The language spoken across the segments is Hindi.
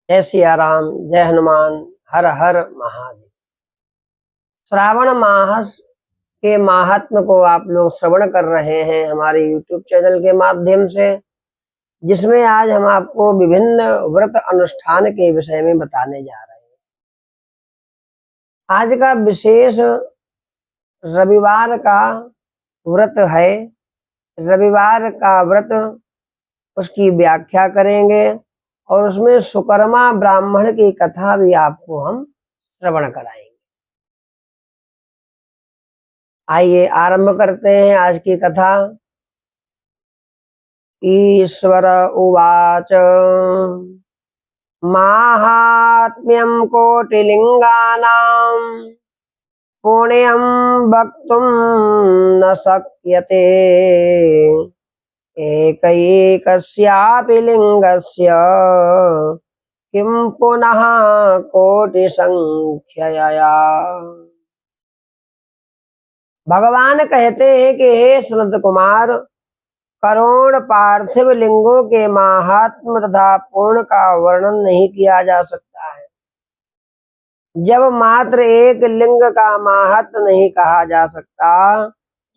जय सिया राम, जय हनुमान, हर हर महादेव। श्रावण मास के महात्म को आप लोग श्रवण कर रहे हैं हमारे YouTube चैनल के माध्यम से, जिसमें आज हम आपको विभिन्न व्रत अनुष्ठान के विषय में बताने जा रहे हैं। आज का विशेष रविवार का व्रत है। रविवार का व्रत, उसकी व्याख्या करेंगे और उसमें सुकर्मा ब्राह्मण की कथा भी आपको हम श्रवण कराएंगे। आइए आरंभ करते हैं आज की कथा। ईश्वर उवाच माहात्म्यं कोटिलिंगानां पुण्यं वक्तुं न शक्यते एकैकस्यापि लिंगस्य किं पुनः कोटिसंख्यया। भगवान कहते हैं कि हे सनत कुमार, करोड़ पार्थिव लिंगों के महात्म तथा पूर्ण का वर्णन नहीं किया जा सकता है। जब मात्र एक लिंग का महात्म नहीं कहा जा सकता,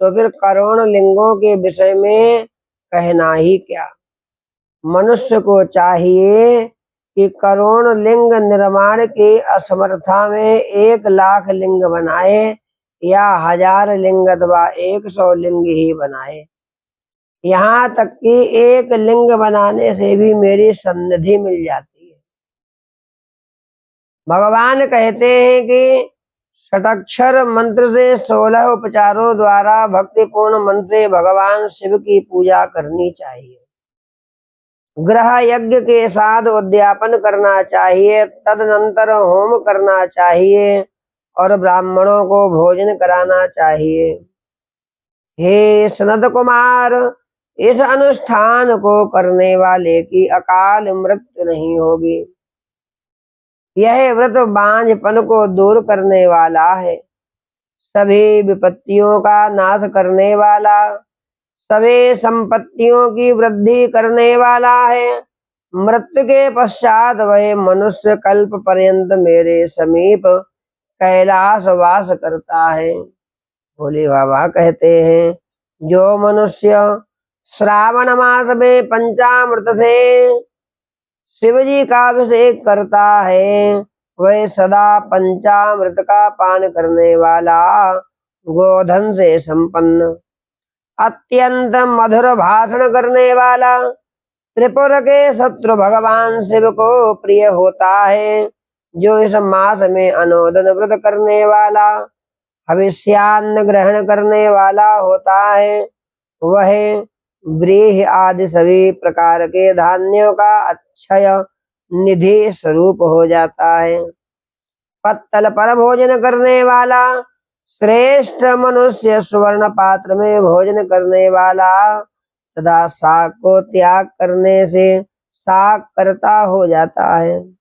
तो फिर करोड़ लिंगों के विषय में कहना ही क्या। मनुष्य को चाहिए कि करोड़ लिंग निर्माण की असमर्थता में 1,00,000 लिंग बनाए या 1000 लिंग अथवा 100 लिंग ही बनाए। यहाँ तक कि एक लिंग बनाने से भी मेरी सन्निधि मिल जाती है। भगवान कहते हैं कि षटक्षर मंत्र से 16 उपचारों द्वारा भक्तिपूर्ण मंत्र से भगवान शिव की पूजा करनी चाहिए। ग्रह यज्ञ के साथ उद्यापन करना चाहिए, तदनंतर होम करना चाहिए और ब्राह्मणों को भोजन कराना चाहिए। हे सनत कुमार, इस अनुष्ठान को करने वाले की अकाल मृत्यु नहीं होगी। यह व्रत बांझपन को दूर करने वाला है, सभी विपत्तियों का नाश करने वाला, सभी संपत्तियों की वृद्धि करने वाला है। मृत्यु के पश्चात वह मनुष्य कल्प पर्यंत मेरे समीप कैलाश वास करता है। भोले बाबा कहते हैं, जो मनुष्य श्रावण मास में पंचामृत से शिवजी का अभिषेक करता है, वह सदा पंचामृत का पान करने वाला, गोधन से संपन्न, अत्यंत मधुर भाषण करने वाला, त्रिपुर के शत्रु भगवान शिव को प्रिय होता है। जो इस मास में अनुदन व्रत करने वाला, हविष्यान्न ग्रहण करने वाला होता है, वह व्रीहि आदि सभी प्रकार के धान्यों का अक्षय निधि स्वरूप हो जाता है। पत्तल पर भोजन करने वाला, श्रेष्ठ मनुष्य स्वर्ण पात्र में भोजन करने वाला तथा शाक को त्याग करने से शाक करता हो जाता है।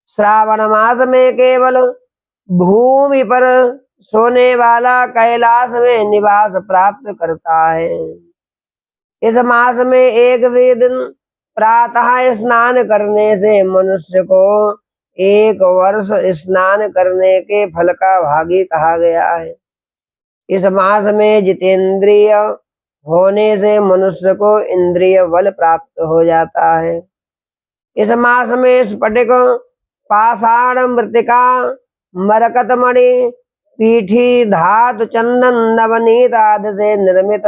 श्रावण मास में केवल भूमि पर सोने वाला कैलाश में निवास प्राप्त करता है। इस मास में एक भी दिन प्रातः स्नान करने से मनुष्य को 1 वर्ष स्नान करने के फल का भागी कहा गया है। इस मास में जितेंद्रिय होने से मनुष्य को इंद्रिय बल प्राप्त हो जाता है। इस मास में स्फटिक, पाषाण, मृतिका, मरकत मणि, पीठी, धातु, चंदन, नवनीत आदि से निर्मित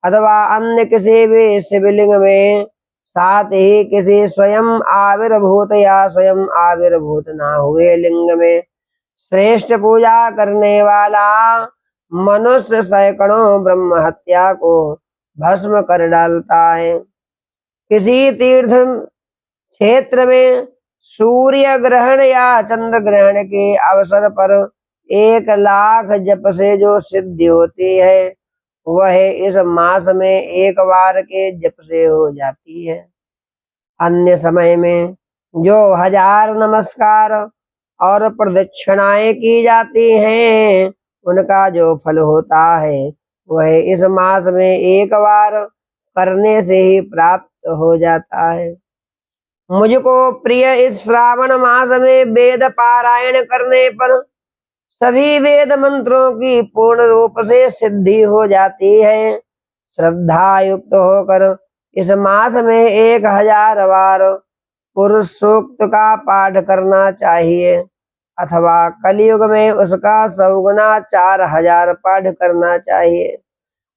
अथवा अन्य किसी भी शिवलिंग में, साथ ही किसी स्वयं आविर्भूत या स्वयं आविर्भूत न हुए लिंग में श्रेष्ठ पूजा करने वाला मनुष्य सैकड़ों ब्रह्म हत्या को भस्म कर डालता है। किसी तीर्थ क्षेत्र में सूर्य ग्रहण या चंद्र ग्रहण के अवसर पर 1,00,000 जप से जो सिद्धि होती है, वह इस मास में एक बार के जप से हो जाती है। अन्य समय में जो 1000 नमस्कार और प्रदक्षिणाएं की जाती हैं, उनका जो फल होता है, वह इस मास में एक बार करने से ही प्राप्त हो जाता है। मुझको प्रिय इस श्रावण मास में वेद पारायण करने पर सभी वेद मंत्रों की पूर्ण रूप से सिद्धि हो जाती है। श्रद्धा युक्त होकर इस मास में 1000 बार पुरुष सूक्त का पाठ करना चाहिए, अथवा कलयुग में उसका 100 गुना 4000 पाठ करना चाहिए,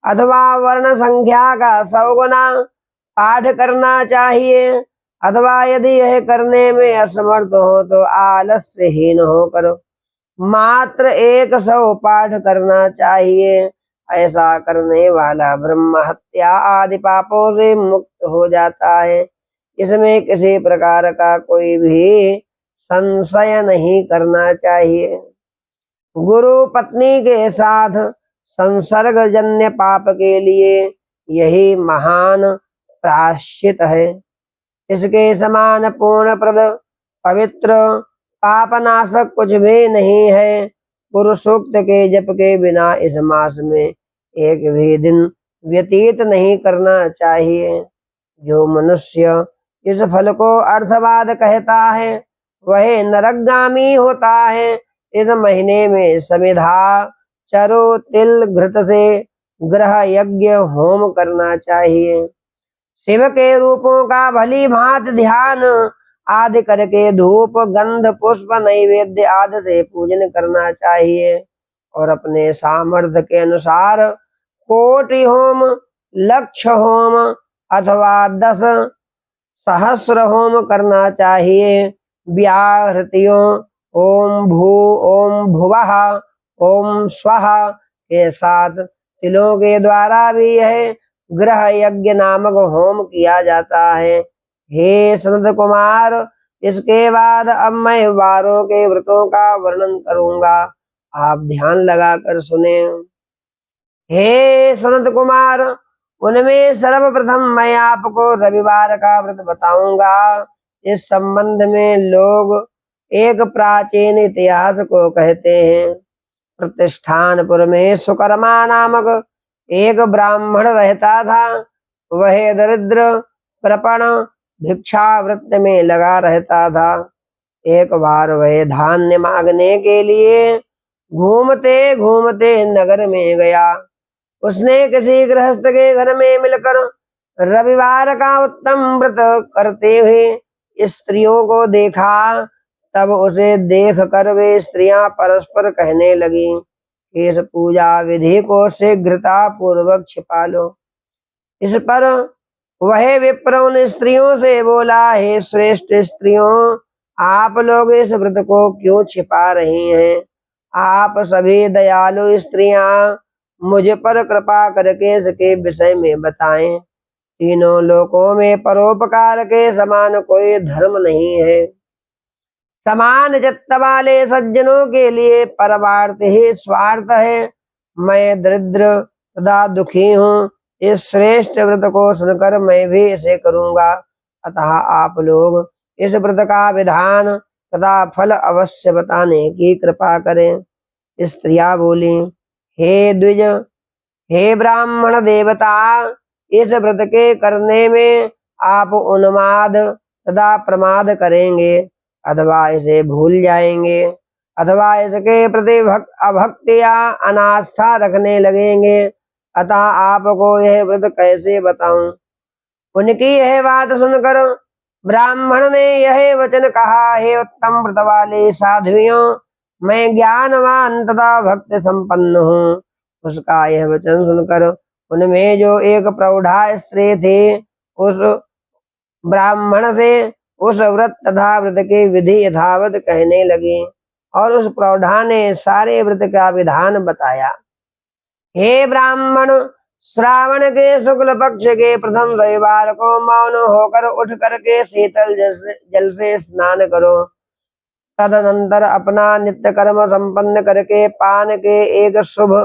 अथवा वर्ण संख्या का 100 गुना पाठ करना चाहिए, अथवा यदि यह करने में असमर्थ हो तो आलस्यहीन होकर मात्र 100 पाठ करना चाहिए। ऐसा करने वाला ब्रह्म हत्या आदि पापों से मुक्त हो जाता है। इसमें किसी प्रकार का कोई भी संशय नहीं करना चाहिए। गुरु पत्नी के साथ संसर्ग जन्य पाप के लिए यही महान प्रायश्चित है। इसके समान पूर्ण प्रद पवित्र पापनाशक कुछ भी नहीं है। पुरुष सूक्त के जप के बिना इस मास में एक भी दिन व्यतीत नहीं करना चाहिए। जो मनुष्य इस फल को अर्थवाद कहता है वह नरकगामी होता है। इस महीने में समिधा चरो तिल घृत से ग्रह यज्ञ होम करना चाहिए। शिव के रूपों का भली भांति ध्यान आदि करके धूप गंध पुष्प नैवेद्य आदि से पूजन करना चाहिए, और अपने सामर्थ्य के अनुसार कोटि होम, लक्ष होम अथवा 10 सहस्र होम करना चाहिए। व्याहृतियों ओम भू ओम भुवः ओम स्वः के साथ तिलों के द्वारा भी यह ग्रह यज्ञ नामक होम किया जाता है। हे सनत कुमार, इसके बाद अब मैं वारों के व्रतों का वर्णन करूंगा, आप ध्यान लगाकर सुने। हे सनत कुमार, उनमें सर्वप्रथम मैं आपको रविवार का व्रत बताऊंगा। इस संबंध में लोग एक प्राचीन इतिहास को कहते हैं। प्रतिष्ठानपुर में सुकर्मा नामक एक ब्राह्मण रहता था। वह दरिद्र कृपण भिक्षावृत्त में लगा रहता था। एक बार वह धान्य मांगने के लिए घूमते घूमते नगर में गया। उसने किसी गृहस्थ के घर में मिलकर रविवार का उत्तम व्रत करते हुए स्त्रियों को देखा। तब उसे देखकर वे स्त्रियां परस्पर कहने लगी कि इस पूजा विधि को शीघ्रता पूर्वक छिपा लो। इस पर वह विप्र उन स्त्रियों से बोला, हे श्रेष्ठ स्त्रियों, आप लोग इस व्रत को क्यों छिपा रही हैं? आप सभी दयालु स्त्रियां मुझ पर कृपा करके इसके विषय में बताएं। तीनों लोकों में परोपकार के समान कोई धर्म नहीं है। समान चित्त वाले सज्जनों के लिए परमार्थ ही स्वार्थ है। मैं दरिद्र तथा दुखी हूँ। इस श्रेष्ठ व्रत को सुनकर मैं भी इसे करूंगा, अतः आप लोग इस व्रत का विधान तथा फल अवश्य बताने की कृपा करें। स्त्रियां बोली, हे द्विज, हे ब्राह्मण देवता, इस व्रत के करने में आप उन्माद तथा प्रमाद करेंगे, अथवा इसे भूल जाएंगे, अथवा इसके प्रति अभक्ति या अनास्था रखने लगेंगे। अतः आपको यह व्रत कैसे बताऊं? उनकी यह बात सुनकर ब्राह्मण ने यह वचन कहा, हे उत्तम व्रत वाले साध्वियों, मैं ज्ञानवान तथा भक्त संपन्न हूँ। उसका यह वचन सुनकर उनमें जो एक प्रौढ़ा स्त्री थी, उस ब्राह्मण से उस व्रत तथा व्रत के विधि यथावत कहने लगी, और उस प्रौढ़ा ने सारे व्रत का विधान बताया। हे ब्राह्मण, श्रावण के शुक्ल पक्ष के प्रथम रविवार को मौन होकर उठ करके शीतल जल से स्नान करो। तदनंतर अपना नित्य कर्म संपन्न करके पान के एक शुभ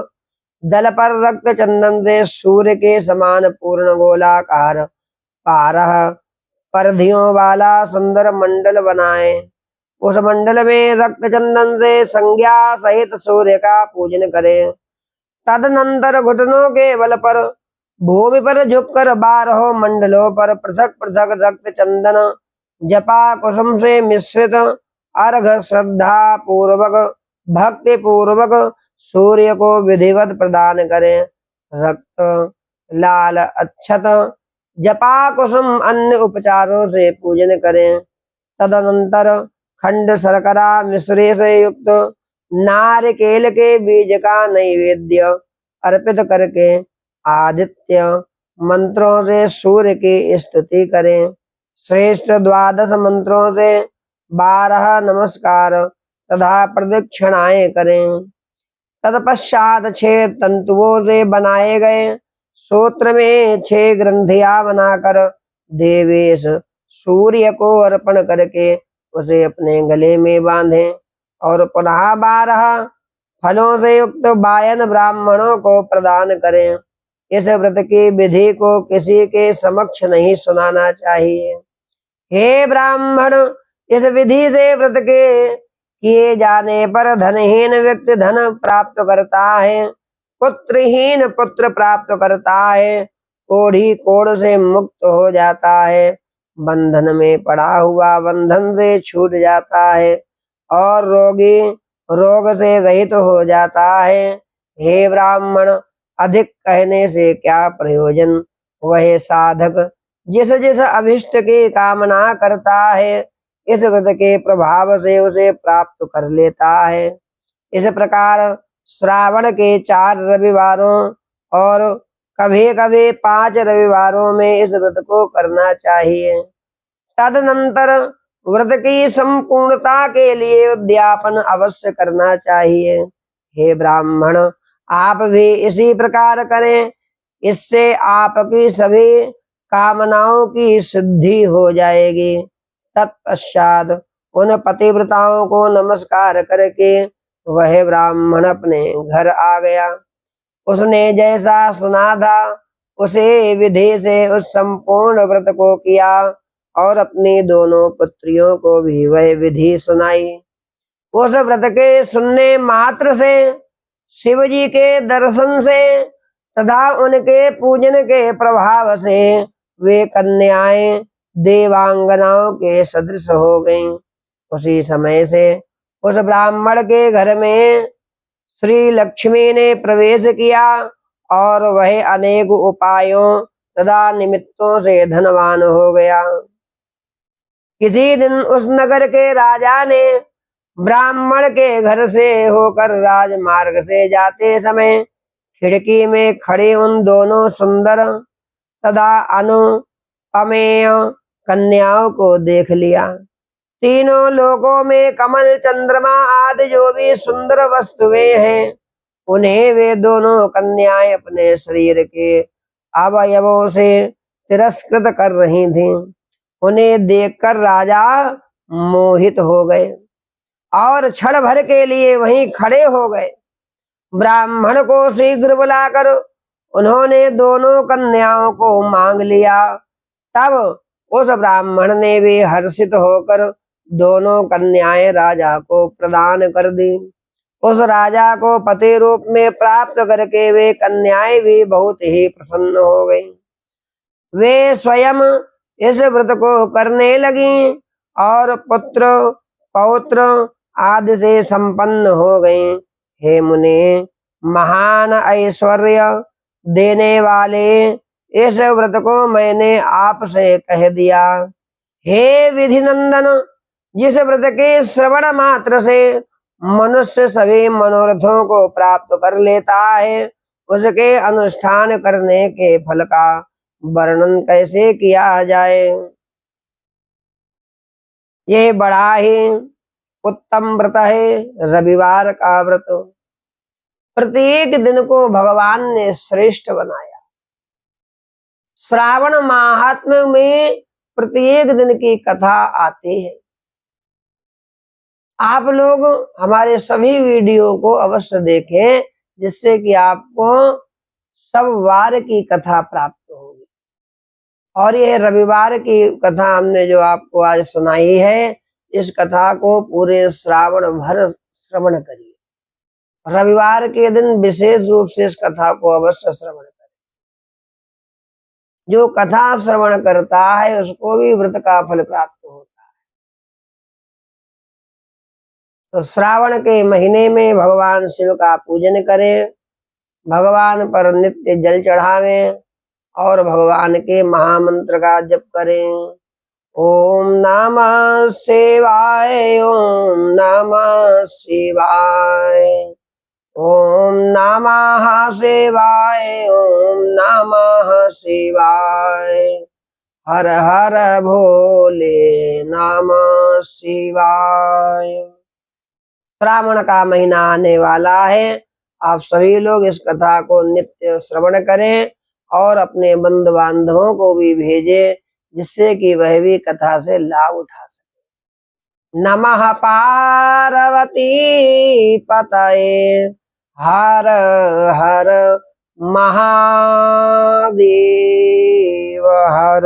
दल पर रक्त चंदन से सूर्य के समान पूर्ण गोलाकार 12 परिधियों वाला सुंदर मंडल बनाए। उस मंडल में रक्त चंदन से संज्ञा सहित सूर्य का पूजन करें। तदनंतर घुटनों के बल पर भूमि पर झुककर 12 मंडलों पर पृथक पृथक रक्त चंदन जपा कुसुम से मिश्रित अर्घ श्रद्धा पूर्वक भक्ति पूर्वक सूर्य को विधिवत प्रदान करें। रक्त लाल अक्षत जपा कुसुम अन्य उपचारों से पूजन करें। तदनंतर खंड शर्करा मिश्री से युक्त नारिकेल के बीज का नैवेद्य अर्पित करके आदित्य मंत्रों से सूर्य की स्तुति करें। श्रेष्ठ 12 मंत्रों से 12 नमस्कार तथा प्रदक्षिणाएं करें। तत्पश्चात 6 तंतुओं से बनाए गए सूत्र में 6 ग्रंथियां बनाकर देवेश सूर्य को अर्पण करके उसे अपने गले में बांधें और पुनः 12 फलों से युक्त वायन ब्राह्मणों को प्रदान करें। इस व्रत की विधि को किसी के समक्ष नहीं सुनाना चाहिए। हे ब्राह्मण, इस विधि से व्रत के किए जाने पर धनहीन व्यक्ति धन प्राप्त करता है, पुत्रहीन पुत्र प्राप्त करता है, कोढ़ी कोढ़ से मुक्त हो जाता है, बंधन में पड़ा हुआ बंधन से छूट जाता है और रोगी रोग से रहित हो जाता है। हे ब्राह्मण, अधिक कहने से क्या प्रयोजन। वह साधक जिस जिस अभिष्ट की कामना करता है इस व्रत के प्रभाव से उसे प्राप्त कर लेता है। इस प्रकार श्रावण के 4 रविवारों और कभी कभी 5 रविवारों में इस व्रत को करना चाहिए। तदनंतर व्रत की संपूर्णता के लिए उद्यापन अवश्य करना चाहिए। हे ब्राह्मण, आप भी इसी प्रकार करें, इससे आपकी सभी कामनाओं की सिद्धि हो जाएगी। तत्पश्चात उन पतिव्रताओं को नमस्कार करके वह ब्राह्मण अपने घर आ गया। उसने जैसा सुना था उसे विधि से उस संपूर्ण व्रत को किया और अपनी दोनों पुत्रियों को भी वह विधि सुनाई। उस व्रत के सुनने मात्र से, शिव जी के दर्शन से तथा उनके पूजन के प्रभाव से वे कन्याएं देवांगनाओं के सदृश हो गईं। उसी समय से उस ब्राह्मण के घर में श्री लक्ष्मी ने प्रवेश किया और वह अनेक उपायों तथा निमित्तों से धनवान हो गया। किसी दिन उस नगर के राजा ने ब्राह्मण के घर से होकर राजमार्ग से जाते समय खिड़की में खड़ी उन दोनों सुंदर तथा अनुपमेय कन्याओं को देख लिया। तीनों लोकों में कमल, चंद्रमा आदि जो भी सुंदर वस्तुएं हैं उन्हें वे दोनों कन्याएं अपने शरीर के अवयवों से तिरस्कृत कर रही थीं। उन्हें देखकर राजा मोहित हो गए और क्षण भर के लिए वहीं खड़े हो गए। ब्राह्मण को शीघ्र बुलाकर उन्होंने दोनों कन्याओं को मांग लिया। तब उस ब्राह्मण ने भी हर्षित होकर दोनों कन्याएं राजा को प्रदान कर दी। उस राजा को पति रूप में प्राप्त करके वे कन्याएं भी बहुत ही प्रसन्न हो गईं। वे स्वयं इस व्रत को करने लगी और पुत्र पौत्र आदि से संपन्न हो गईं। हे मुने, महान ऐश्वर्य देने वाले इस व्रत को मैंने आपसे कह दिया। हे विधि नंदन, जिस व्रत के श्रवण मात्र से मनुष्य सभी मनोरथों को प्राप्त कर लेता है उसके अनुष्ठान करने के फल का वर्णन कैसे किया जाए। ये बड़ा ही उत्तम व्रत है रविवार का व्रत। प्रत्येक दिन को भगवान ने श्रेष्ठ बनाया। श्रावण महात्म्य में प्रत्येक दिन की कथा आती है। आप लोग हमारे सभी वीडियो को अवश्य देखें जिससे कि आपको सब वार की कथा प्राप्त होगी। और यह रविवार की कथा हमने जो आपको आज सुनाई है, इस कथा को पूरे श्रावण भर श्रवण करिए। रविवार के दिन विशेष रूप से इस कथा को अवश्य श्रवण करें। जो कथा श्रवण करता है उसको भी व्रत का फल प्राप्त होता है। तो श्रावण के महीने में भगवान शिव का पूजन करें, भगवान पर नित्य जल चढ़ावें और भगवान के महामंत्र का जप करें। ओम नमः शिवाय, ओम नमः शिवाय, ओम नमः शिवाय, ओम नमः शिवाय, हर हर भोले नमः शिवाय। श्रावण का महीना आने वाला है, आप सभी लोग इस कथा को नित्य श्रवण करें और अपने बंधु बांधवों को भी भेजें, जिससे कि वह भी कथा से लाभ उठा सके। नमः पार्वती पतये, हर हर महादेव हर।